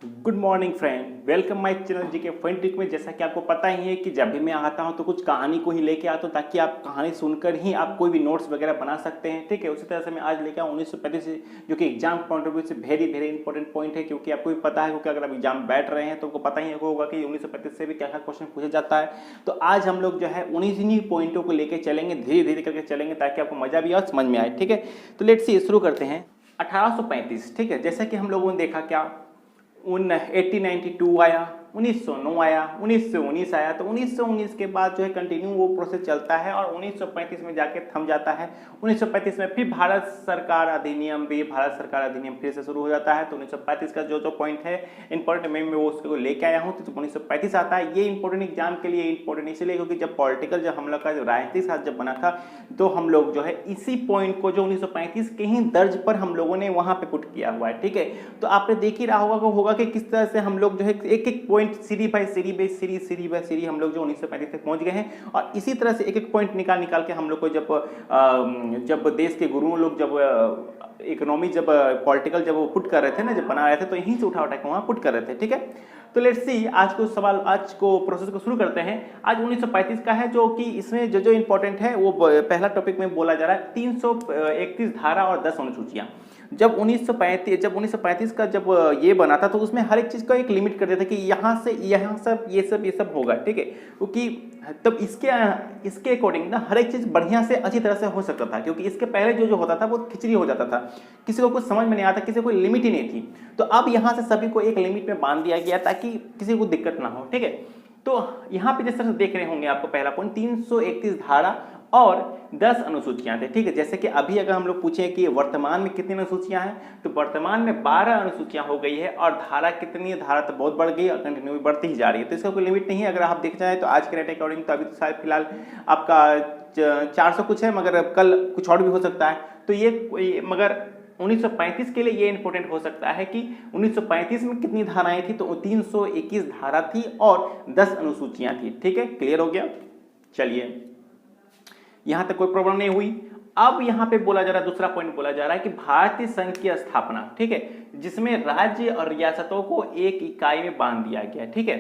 Good morning friend, welcome my channel GK fun trick में। जैसा कि आपको पता ही है कि जब भी मैं आता हूं तो कुछ कहानी को ही लेके आता हूं ताकि आप कहानी सुनकर ही आप कोई भी नोट्स वगैरह बना सकते हैं। ठीक है, उसी तरह से मैं आज लेके आऊँ 1935 से, जो कि एग्जाम पॉइंट ऑफ व्यू से वेरी वेरी इंपॉर्टेंट पॉइंट है, क्योंकि आपको भी पता है, क्योंकि अगर आप एग्जाम बैठ रहे हैं तो आपको पता ही होगा कि 1935 से भी क्या क्या क्वेश्चन पूछा जाता है। तो आज हम लोग जो है उन्हीं पॉइंटों को लेकर चलेंगे, धीरे धीरे करके चलेंगे ताकि आपको मजा भी और समझ में आए। ठीक है, तो लेट्स सी शुरू करते हैं। 1835, ठीक है, जैसा कि हम लोगों ने देखा क्या 1892 आया, 1909 आया, 1919 आया। तो 1919 के बाद जो है कंटिन्यू वो प्रोसेस चलता है और 1935 में जाके थम जाता है। 1935 में फिर भारत सरकार अधिनियम फिर से शुरू हो जाता है। तो 1935 का जो पॉइंट है इंपॉर्टेंट, मैं वो उसको लेके आया हूँ। तो 1935 आता है, ये इंपॉर्टेंट एग्जाम के लिए इंपॉर्टेंट इसलिए क्योंकि जब हम लोग का जो राजनीतिक शास्त्र जब बना था तो हम लोग जो है इसी पॉइंट को जो 1935 के ही दर्ज पर हम लोगों ने वहां पे पुट किया हुआ है। ठीक है, तो आपने देख ही रहा होगा कि किस तरह से हम लोग जो है एक एक पॉइंट सीरी बाय सीरी हम लोग जो 1935 तक पहुंच गए हैं। और इसी तरह से एक एक पॉइंट निकाल के हम लोग को जब देश के गुरुओं लोग जब इकोनॉमी जब पॉलिटिकल जब वो पुट कर रहे थे ना, जब बना रहे थे, तो यहीं से उठा के वहां पुट कर रहे थे। ठीक है, तो लेट्स सी आज को प्रोसेस को शुरू करते हैं। आज 1935 का है, जो कि इसमें जो इंपॉर्टेंट है वो पहला टॉपिक में बोला जा रहा है 331 धारा और 10 अनुसूचियां। जब 1935 का जब ये बना था तो उसमें हर एक चीज का एक लिमिट कर दिया था कि यहाँ से यहाँ सब ये सब होगा। ठीक है, क्योंकि तब इसके अकॉर्डिंग ना हर एक चीज बढ़िया से अच्छी तरह से हो सकता था, क्योंकि इसके पहले जो होता था वो खिचड़ी हो जाता था, किसी को कुछ समझ में नहीं आता, किसी को कोई लिमिट ही नहीं थी। तो अब यहाँ से सभी को एक लिमिट में बांध दिया गया ताकि किसी को दिक्कत ना हो। ठीक है, तो यहाँ पे जिस तरह से देख रहे होंगे आपको पहला पॉइंट 331 धारा और 10 अनुसूचियां थे। ठीक है, जैसे कि अभी अगर हम लोग पूछें कि वर्तमान में कितनी अनुसूचियां हैं, तो वर्तमान में 12 अनुसूचियां हो गई है। और धारा कितनी है? धारा तो बहुत बढ़ गई और कंटिन्यू बढ़ती ही जा रही है, तो इसका कोई लिमिट नहीं है। अगर आप देख जाए तो आज के रेट अकॉर्डिंग तो अभी तो शायद फिलहाल आपका 400 कुछ है, मगर कल कुछ और भी हो सकता है। तो ये मगर 1935 के लिए ये इंपॉर्टेंट हो सकता है कि 1935 में कितनी धाराएं थी, तो 321 धारा थी और 10 अनुसूचियां थी। ठीक है, क्लियर हो गया। चलिए, यहां तक कोई प्रॉब्लम नहीं हुई। अब यहां पे बोला जा रहा है, दूसरा पॉइंट बोला जा रहा है कि भारतीय संघ की स्थापना। ठीक है, जिसमें राज्य और रियासतों को एक इकाई में बांध दिया गया। ठीक है,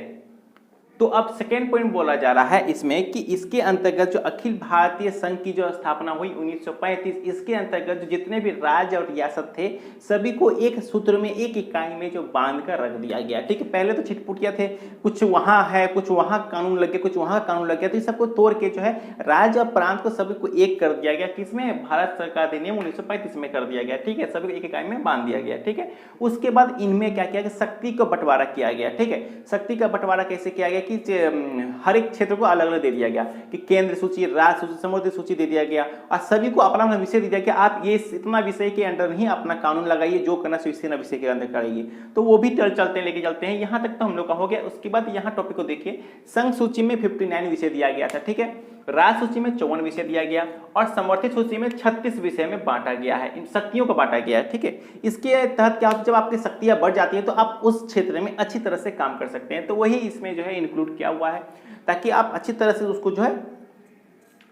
तो अब सेकेंड पॉइंट बोला जा रहा है इसमें कि इसके अंतर्गत जो अखिल भारतीय संघ की जो स्थापना हुई 1935, इसके अंतर्गत जो जितने भी राज्य और रियासत थे सभी को एक सूत्र में एक इकाई में जो बांध कर रख दिया गया। ठीक है, पहले तो छिटपुटिया थे, कुछ वहां है, कुछ वहां कानून लग गया, कुछ वहां कानून लग गया, तो इस सबको तोड़ के जो है राज्य और प्रांत को सभी को एक कर दिया गया। किसमें? भारत सरकार अधिनियम 1935 में कर दिया गया। ठीक है, सभी को एक इकाई में बांध दिया गया। ठीक है, उसके बाद इनमें क्या किया गया? शक्ति का बंटवारा किया गया। ठीक है, शक्ति का बंटवारा कैसे किया गया कि हर एक क्षेत्र को अलग अलग दे दिया गया कि केंद्र सूची, राज्य सूची, समवर्ती सूची दे दिया गया और सभी को अपना अपना विषय दे दिया कि आप ये इतना विषय के अंडर नहीं अपना कानून लगाइए, जो करना इसी विषय के अंदर कराइए। तो वो भी चलते लेके चलते हैं। यहां तक तो हम लोग का हो गया। उसके बाद यहाँ टॉपिक को देखिए, संघ सूची में 59 विषय दिया गया था। ठीक है, राज्य सूची में 54 विषय दिया गया और समवर्ती सूची में 36 विषय में बांटा गया है, इन शक्तियों को बांटा गया है। ठीक है, इसके तहत क्या, जब आपकी शक्तियां बढ़ जाती है तो आप उस क्षेत्र में अच्छी तरह से काम कर सकते हैं। तो वही इसमें जो है इंक्लूड किया हुआ है ताकि आप अच्छी तरह से उसको जो है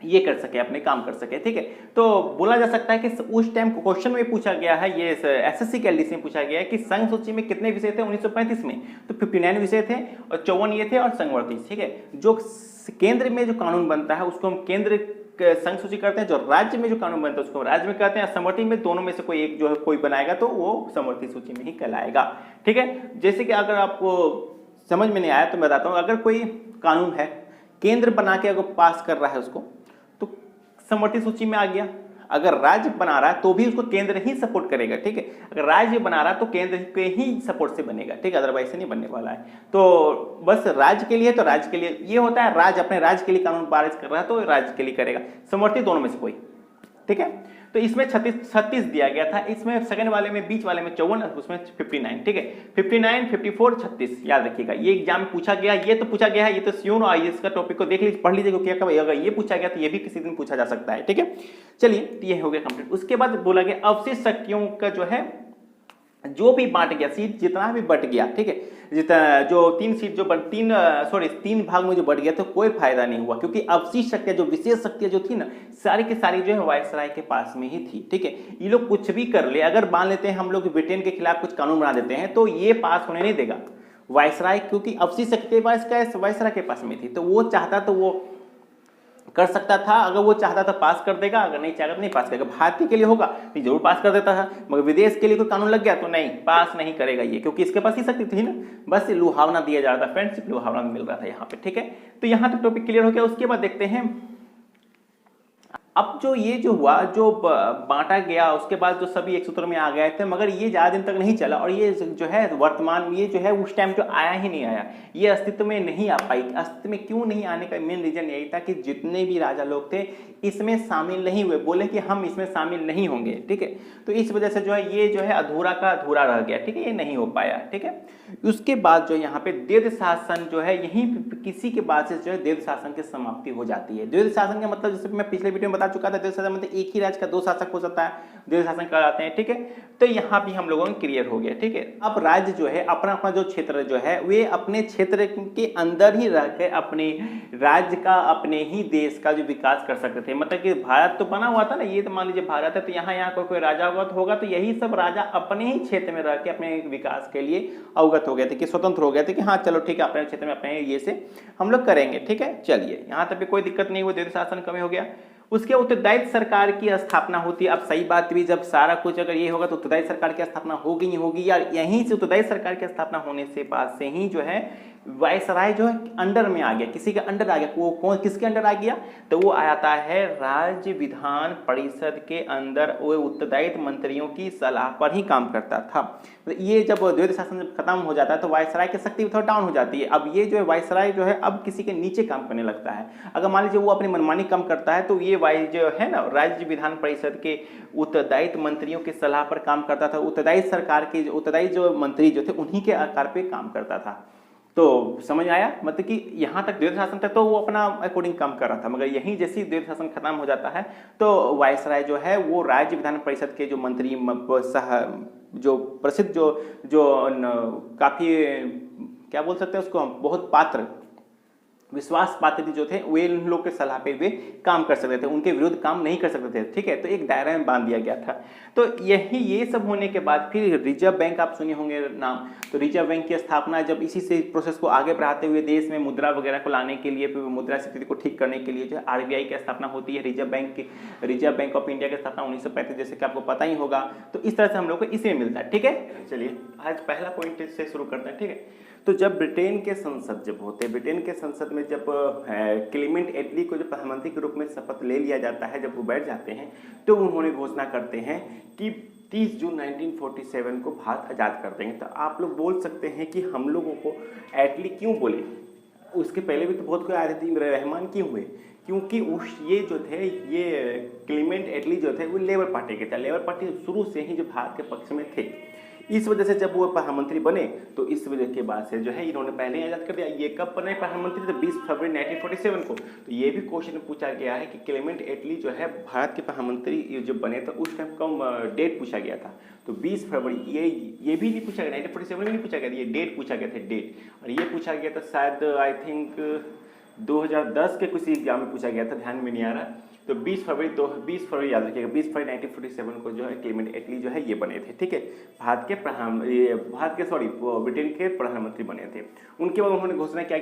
ये कर सके, अपने काम कर सके। ठीक है, तो बोला जा सकता है कि उस टाइम क्वेश्चन में पूछा गया है, ये एसएससी के एलडीसी में पूछा गया है कि संघ सूची में कितने विषय थे 1935 में, तो 59 विषय थे और 54 ये थे और संवर्ती। ठीक है, जो केंद्र में जो कानून बनता है उसको हम केंद्र संघ सूची करते हैं, जो राज्य में जो कानून बनता है उसको राज्य में कहते हैं, समवर्ती में दोनों में से कोई एक जो है कोई बनाएगा तो वो समवर्ती सूची में ही कहलाएगा। ठीक है, जैसे कि अगर आपको समझ में नहीं आया तो मैं बताता हूँ, अगर कोई कानून है केंद्र बना के अगर पास कर रहा है उसको तो समवर्ती सूची में आ गया। अगर राज्य बना रहा है तो भी उसको केंद्र ही सपोर्ट करेगा। ठीक है, अगर राज्य बना रहा है तो केंद्र के ही सपोर्ट से बनेगा। ठीक है, अदरवाइज से नहीं बनने वाला है। तो बस राज्य के लिए, तो राज्य के लिए ये होता है, राज्य अपने राज्य के लिए कानून पारित कर रहा है तो राज्य के लिए करेगा, समवर्ती दोनों में से कोई। ठीक है, तो इसमें 36 दिया गया था, इसमें सेकंड वाले में, बीच वाले में 54, उसमें 59। ठीक है, 59, 54, 36 याद रखिएगा, ये एग्जाम में पूछा गया। ये तो पूछा गया है, ये तो स्योर और इसका टॉपिक को देख लीजिए, पढ़ लीजिए, क्योंकि अगर ये पूछा गया तो ये भी किसी दिन पूछा जा सकता है। ठीक है, चलिए, ये हो गया कंप्लीट। उसके बाद बोला गया अवशिष्ट शक्तियों का जो है जो भी बांट गया सीट, जितना भी बट गया, ठीक है, जितना जो 3 सीट जो बट 3 भाग में जो बट गया तो कोई फायदा नहीं हुआ, क्योंकि अवशिष्ट शक्तियां, जो विशेष शक्तियां जो थी ना, सारी की सारी जो है वायसराय के पास में ही थी, ठीक है। ये लोग कुछ भी कर ले, अगर मान लेते हैं हम लोग ब्रिटेन के खिलाफ कुछ कानून बना देते हैं तो ये पास होने नहीं देगा वायसराय, क्योंकि अवशिष्ट शक्ति वायसराय के पास में थी, तो वो चाहता तो वो कर सकता था, अगर वो चाहता तो पास कर देगा, अगर नहीं चाहता तो नहीं पास करेगा। भारतीय के लिए होगा तो जरूर पास कर देता था, मगर विदेश के लिए कोई कानून लग गया तो नहीं, पास नहीं करेगा ये, क्योंकि इसके पास ही शक्ति थी ना, बस लुभावना दिया जा रहा था, फ्रेंडशिप लुभावना मिल रहा था यहाँ पे, ठीक है। तो यहाँ तक टॉपिक क्लियर हो गया। उसके बाद देखते हैं अब जो ये जो हुआ, जो बांटा गया, उसके बाद जो सभी एक सूत्र में आ गए थे, मगर ये ज़्यादा दिन तक नहीं चला, और ये जो है वर्तमान ये जो है उस टाइम जो आया ही नहीं आया, ये अस्तित्व में नहीं आ पाई। अस्तित्व में क्यों नहीं आने का मेन रीजन यही था कि जितने भी राजा लोग थे इसमें शामिल नहीं हुए, बोले कि हम इसमें शामिल नहीं होंगे, ठीक है। तो इस वजह से जो है ये जो है अधूरा का अधूरा रह गया, ठीक है, ये नहीं हो पाया, ठीक है। उसके बाद जो यहाँ पे द्वैध शासन जो है, यहीं किसी के बाद से जो है द्वैध शासन की समाप्ति हो जाती है। द्वैध शासन का मतलब जैसे मैं पिछले वीडियो में बता चुका था, द्वैध शासन मतलब एक ही राज्य का 2 शासक हो सकता है, द्वैध शासन कहलाते हैं, ठीक है। तो यहाँ भी हम लोगों को क्लियर हो गया, ठीक है। अब राज्य जो है अपना अपना जो क्षेत्र जो है वे अपने क्षेत्र के अंदर ही रह के अपने राज्य का, अपने ही देश का जो विकास कर सकते थे। मतलब कि भारत तो बना हुआ था ना, ये तो मान लीजिए भारत है, तो यहाँ कोई राजा होगा तो यही सब राजा अपने ही क्षेत्र में रह के अपने विकास के लिए अवगत हो गए थे, कि स्वतंत्र हो गए थे, कि हाँ चलो ठीक है अपने क्षेत्र में अपने ये से हम लोग करेंगे, ठीक है। चलिए यहाँ तक भी कोई दिक्कत नहीं हुई, द्वैध शासन कमी हो गया। उसके उत्तरदायित्व सरकार की स्थापना होती है। अब सही बात भी, जब सारा कुछ अगर ये होगा तो उत्तरदायित्व सरकार की स्थापना होगी ही होगी यार। यहीं से उत्तरदायित्व सरकार की स्थापना होने से बाद से ही जो है वायसराय जो है अंडर में आ गया, किसी के अंडर आ गया। वो कौन किसके अंडर आ गया, तो वो आता है राज्य विधान परिषद के अंदर, वो उत्तरदायित्व मंत्रियों की सलाह पर ही काम करता था। ये जब द्वैध शासन खत्म हो जाता है तो वायसराय की शक्ति थोड़ा डाउन हो जाती है। अब ये जो है वायसराय जो है अब किसी के नीचे काम करने लगता है। अगर मान लीजिए वो अपनी मनमानी कम करता है तो ये जो है ना राज्य विधान परिषद के उत्तरदायित्व मंत्रियों की सलाह पर काम करता था। उत्तरदायित्व सरकार के उत्तरदायी जो मंत्री जो थे उन्हीं के आकार पे काम करता था। तो समझ आया, मतलब कि यहाँ तक द्वैध शासन तक तो वो अपना अकॉर्डिंग काम कर रहा था, मगर यहीं जैसे द्वैध शासन खत्म हो जाता है तो वायसराय जो है वो राज्य विधान परिषद के जो मंत्री जो प्रसिद्ध जो काफी क्या बोल सकते हैं उसको हम, बहुत पात्र विश्वास पात्र जो थे वे उन लोग के सलाह पे वे काम कर सकते थे, उनके विरुद्ध काम नहीं कर सकते थे, ठीक है। तो एक दायरा में बांध दिया गया था। तो यही ये सब होने के बाद फिर रिजर्व बैंक, आप सुने होंगे नाम, तो रिजर्व बैंक की स्थापना जब इसी से प्रोसेस को आगे बढ़ाते हुए देश में मुद्रा वगैरह को लाने के लिए, मुद्रा स्थिति को ठीक करने के लिए जो है आरबीआई की स्थापना होती है। रिजर्व बैंक ऑफ इंडिया की स्थापना 1935 जैसे कि आपको पता ही होगा। तो इस तरह से हम लोग को इसी में मिलता है, ठीक है। चलिए आज पहला पॉइंट से शुरू करते हैं, ठीक है। तो जब ब्रिटेन के संसद जब होते, ब्रिटेन के संसद में जब क्लेमेंट एटली को जो प्रधानमंत्री के रूप में शपथ ले लिया जाता है, जब वो बैठ जाते हैं तो उन्होंने घोषणा करते हैं कि 30 जून 1947 को भारत आज़ाद कर देंगे। तो आप लोग बोल सकते हैं कि हम लोगों को एटली क्यों बोले, उसके पहले भी तो बहुत कोई आए थे, रहमान क्यों हुए, क्योंकि उस ये जो थे ये क्लेमेंट एटली जो थे वो लेबर पार्टी के थे। लेबर पार्टी शुरू से ही जो भारत के पक्ष में थे, इस वजह से जब वो प्रधानमंत्री बने तो इस वजह के बाद से जो है इन्होंने पहले आज़ाद कर दिया। ये कब बने प्रधानमंत्री, तो 20 फरवरी 1947 को। तो ये भी क्वेश्चन पूछा गया है कि क्लेमेंट एटली जो है भारत के प्रधानमंत्री जब बने तो उस टाइम का डेट पूछा गया था। तो 20 फरवरी ये भी नहीं पूछा गया, 1947 में नहीं पूछा गया, ये डेट पूछा गया था, डेट। और ये पूछा गया था शायद आई थिंक 2010 के किसी एग्जाम में पूछा गया था, ध्यान में नहीं आ रहा। तो 20 फरवरी याद रखिएगा, 20 फरवरी 1947 को जो है क्लेमेंट एटली जो है ये बने थे, ठीक है। ब्रिटेन के प्रधानमंत्री बने थे। उनके बाद उन्होंने घोषणा किया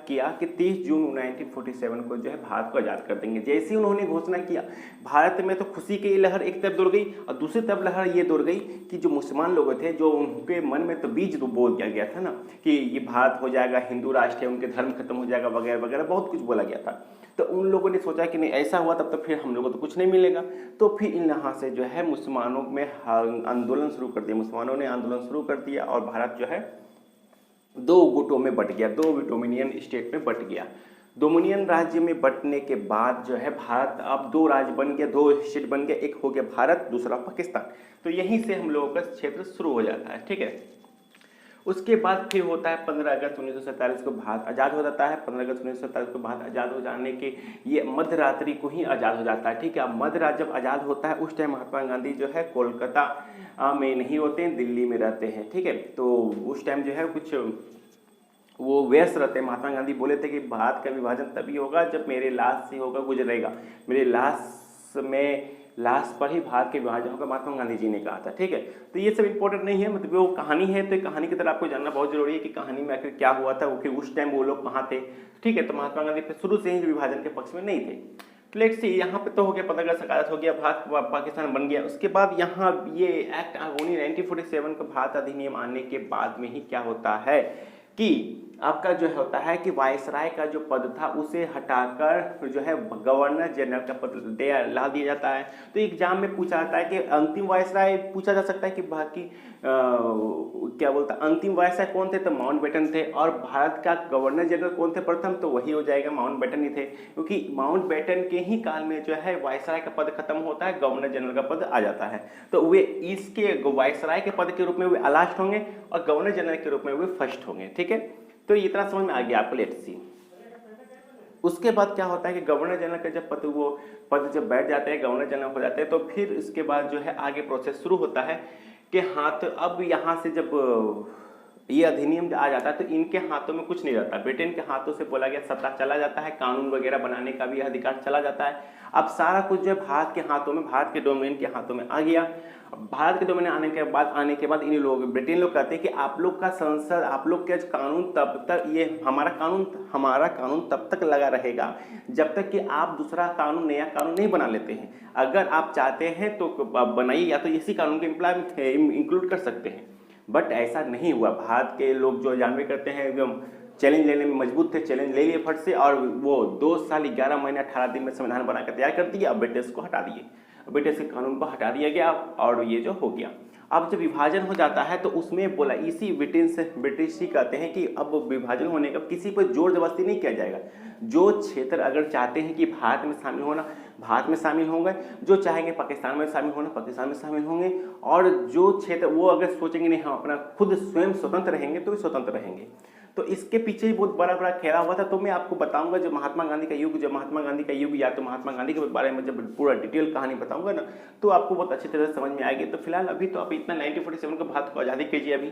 कि 30 जून 1947 को जो है भारत को आज़ाद कर देंगे। जैसे ही उन्होंने घोषणा किया, भारत में तो खुशी की लहर एक तरफ दौड़ गई और दूसरी तरफ लहर ये दौड़ गई कि जो मुसलमान लोग थे, जो उनके मन में तो बीज बोल दिया गया था ना कि ये भारत हो जाएगा हिंदू राष्ट्र है, उनके धर्म खत्म हो जाएगा वगैरह वगैरह, बहुत कुछ बोला गया था। तो उन लोगों ने सोचा कि नहीं ऐसा हुआ तब तो फिर हम लोगों को तो कुछ नहीं मिलेगा। तो फिर इन यहाँ से जो है मुसलमानों में आंदोलन शुरू कर दिया, मुसलमानों ने आंदोलन शुरू कर दिया और भारत जो है 2 गुटों में बट गया, 2 डोमिनियन स्टेट में बट गया। डोमिनियन राज्य में बटने के बाद जो है भारत अब 2 राज्य बन गया, 2 स्टेट बन गया, एक हो गया भारत, दूसरा पाकिस्तान। तो यहीं से हम लोगों का क्षेत्र शुरू हो जाता है, ठीक है। उसके बाद फिर होता है 15 अगस्त 1947 को भारत आज़ाद हो जाता है। 15 अगस्त 1947 को भारत आज़ाद हो जाने के ये मध्य रात्रि को ही आज़ाद हो जाता है, ठीक है। अब मध्य रात जब आज़ाद होता है उस टाइम महात्मा गांधी जो है कोलकाता में नहीं होते हैं, दिल्ली में रहते हैं, ठीक है। तो उस टाइम जो है कुछ वो व्यस्त रहते हैं। महात्मा गांधी बोले थे कि भारत का विभाजन तभी होगा जब मेरे लाश से होकर गुजरेगा, मेरे लाश पर ही भारत के विभाजन होगा, महात्मा गांधी जी ने कहा था, ठीक है। तो ये सब इंपॉर्टेंट नहीं है, मतलब वो कहानी है, तो कहानी की तरह आपको जानना बहुत जरूरी है कि कहानी में आखिर क्या हुआ था, वो कि उस टाइम वो लोग कहाँ थे, ठीक है। तो महात्मा गांधी शुरू से ही विभाजन के पक्ष में नहीं थे। तो लेट्स सी, यहाँ पे तो हो गया 15 अगस्त आज़ाद हो गया, भारत पाकिस्तान बन गया। उसके बाद यहाँ ये एक्ट 1947 का भारत अधिनियम आने के बाद में ही क्या होता है कि आपका जो होता है कि वायसराय का जो पद था उसे हटाकर जो है गवर्नर जनरल का पद ला दिया जाता है। तो एग्जाम में पूछा जाता है कि अंतिम वायसराय पूछा जा सकता है कि बाकी क्या बोलता अंतिम वायसराय कौन थे, तो माउंटबेटन थे। और भारत का गवर्नर जनरल कौन थे प्रथम, तो वही हो जाएगा, माउंटबेटन ही थे, क्योंकि माउंटबेटन के ही काल में जो है वायसराय का पद खत्म होता है, गवर्नर जनरल का पद आ जाता है। तो वे इसके वायसराय के पद के रूप में वे लास्ट होंगे और गवर्नर जनरल के रूप में वे फर्स्ट होंगे, ठीक है। तो इतना समझ में आ गया आपको, लेट्स सी। उसके बाद क्या होता है कि गवर्नर जनरल का जब पद जब बैठ जाते हैं, गवर्नर जनरल हो जाते हैं, तो फिर इसके बाद जो है आगे प्रोसेस शुरू होता है कि हाथ अब यहाँ से जब ये अधिनियम आ जाता है तो इनके हाथों में कुछ नहीं रहता, ब्रिटेन के हाथों से बोला गया सत्ता चला जाता है, कानून वगैरह बनाने का भी अधिकार चला जाता है। अब सारा कुछ जो है भारत के हाथों में, भारत के डोमेन के हाथों में आ गया। भारत के डोमेन आने के बाद इन लोग ब्रिटेन लोग कहते हैं कि आप लोग का संसद, आप लोग के कानून तब तक, ये हमारा कानून तब तक लगा रहेगा जब तक कि आप दूसरा कानून, नया कानून नहीं बना लेते हैं। अगर आप चाहते हैं तो बनाइए, या तो इसी कानून को इंक्लूड कर सकते हैं। बट ऐसा नहीं हुआ। भारत के लोग जो जानवे करते हैं एकदम चैलेंज लेने में मजबूत थे, चैलेंज ले लिए फट से, और वो 2 साल 11 महीने 18 दिन में संविधान बनाकर तैयार कर दिया। अब ब्रिटिश को हटा दिए, ब्रिटिश के कानून को हटा दिया गया और ये जो हो गया। अब जब विभाजन हो जाता है तो उसमें बोला, इसी ब्रिटिश ही कहते हैं कि अब विभाजन होने का किसी पर जोर जबरदस्ती नहीं किया जाएगा। जो क्षेत्र अगर चाहते हैं कि भारत में शामिल होना, भारत में शामिल होंगे, जो चाहेंगे पाकिस्तान में शामिल होना, पाकिस्तान में शामिल होंगे, और जो क्षेत्र वो अगर सोचेंगे नहीं हम अपना खुद स्वयं स्वतंत्र रहेंगे तो स्वतंत्र रहेंगे। तो इसके पीछे ही बहुत बड़ा बड़ा खेला हुआ था। तो मैं आपको बताऊंगा जब महात्मा गांधी का युग या तो महात्मा गांधी के बारे में जब पूरा डिटेल कहानी बताऊंगा ना, तो आपको बहुत अच्छी तरह से समझ में आएगी। तो फिलहाल अभी तो आप इतना 1947 को भारत को आज़ादी कीजिए अभी,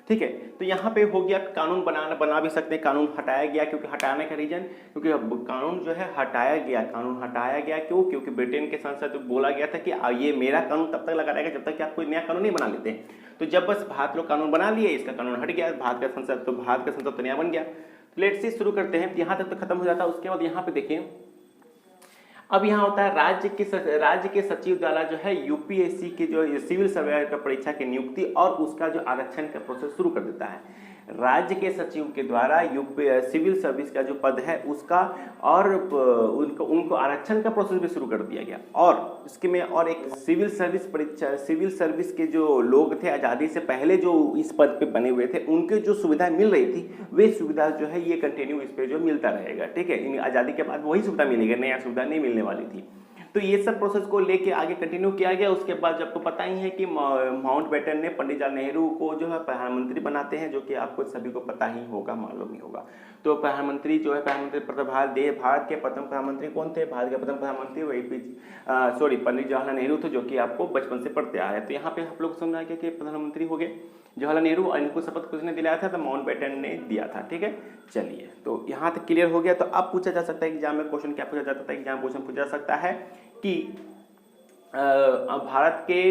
ठीक है। तो यहाँ पे हो गया, कानून बना भी सकते हैं, कानून हटाया गया, क्योंकि हटाने का रीजन, क्योंकि कानून जो है हटाया गया क्यों, क्योंकि ब्रिटेन के संसद बोला गया था कि ये मेरा कानून तब तक लगा रहेगा जब तक कि आप कोई नया कानून नहीं बना लेते। तो जब बस भारत लोग कानून बना लिए, इसका कानून हट गया, भारत का संसद तो नया बन गया। लेट्स सी, शुरू करते हैं। यहाँ तक तो खत्म हो जाता है। उसके बाद यहाँ पे देखिए, अब यहाँ होता है राज्य के सचिव द्वारा जो है यूपीएससी के जो सिविल सर्वे का परीक्षा की नियुक्ति और उसका जो आरक्षण का प्रोसेस शुरू कर देता है। राज्य के सचिव के द्वारा सिविल सर्विस का जो पद है उसका और उनको आरक्षण का प्रोसेस भी शुरू कर दिया गया। और इसके में और एक सिविल सर्विस के जो लोग थे आज़ादी से पहले जो इस पद पे बने हुए थे, उनके जो सुविधाएं मिल रही थी वे सुविधा जो है ये कंटिन्यू इस पे जो मिलता रहेगा, ठीक है। इन आज़ादी के बाद वही सुविधा मिलेगी, नया सुविधा नहीं मिलने वाली थी। तो ये सब प्रोसेस को लेके आगे कंटिन्यू किया गया। उसके बाद जब तो पता ही है कि माउंटबेटन ने पंडित जवाहरलाल नेहरू को जो है प्रधानमंत्री बनाते हैं, जो कि आपको सभी को पता ही होगा, मालूम ही होगा। तो प्रधानमंत्री भारत के प्रथम प्रधानमंत्री कौन थे? भारत के प्रथम प्रधानमंत्री पंडित जवाहरलाल नेहरू थे, जो कि आपको बचपन से पढ़ते आ रहे हैं। तो यहाँ पे आप लोग समझ आ गया कि प्रधानमंत्री हो गए जवाहरलाल नेहरू, और इनको शपथ किसने दिलाया था? तो माउंटबेटन ने दिया था, ठीक है। चलिए, तो यहाँ तक क्लियर हो गया। तो अब पूछा जा सकता है एग्जाम में क्वेश्चन क्या पूछा जाता है? एग्जाम क्वेश्चन पूछा जा सकता है कि भारत के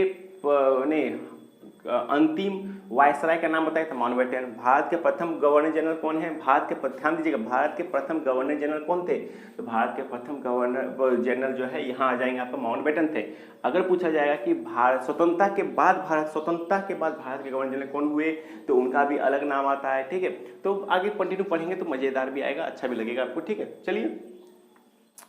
अंतिम वायसराय का नाम बताइए, तो माउंटबेटन। भारत के प्रथम गवर्नर जनरल कौन है? ध्यान दीजिएगा, भारत के प्रथम गवर्नर जनरल कौन थे? तो भारत के प्रथम गवर्नर जनरल जो है यहाँ आ जाएंगे आपका माउंटबेटन थे। अगर पूछा जाएगा कि स्वतंत्रता के बाद भारत के गवर्नर जनरल कौन हुए, तो उनका भी अलग नाम आता है, ठीक है। तो आगे कंटिन्यू पढ़ेंगे तो मजेदार भी आएगा, अच्छा भी लगेगा आपको, ठीक है। चलिए,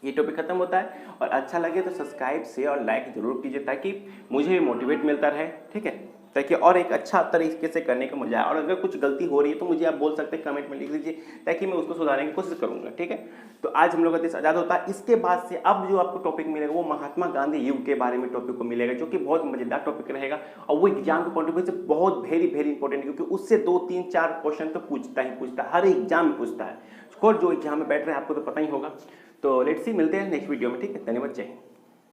ये टॉपिक खत्म होता है, और अच्छा लगे तो सब्सक्राइब शेयर और लाइक जरूर कीजिए ताकि मुझे मोटिवेट मिलता रहे, ठीक है। ताकि और एक अच्छा तरीके से करने का मजा आए। और अगर कुछ गलती हो रही है तो मुझे आप बोल सकते हैं, कमेंट में लिख लीजिए, ताकि मैं उसको सुधारने की कोशिश करूंगा। ठीक है, तो आज हम लोग का देश आज़ाद होता है। इसके बाद से अब जो आपको टॉपिक मिलेगा वो महात्मा गांधी युग के बारे में टॉपिक को मिलेगा, जो कि बहुत मजेदार टॉपिक रहेगा और वो एग्जाम के पॉइंट ऑफ व्यू से बहुत वेरी इंपॉर्टेंट है, क्योंकि उससे 2 3 4 क्वेश्चन तो पूछता ही पूछता है, हर एग्जाम में पूछता है। जो एग्जाम में बैठ रहे हैं आपको तो पता ही होगा। तो लेट्स सी, मिलते हैं नेक्स्ट वीडियो में। ठीक है, धन्यवाद, जय हिंद।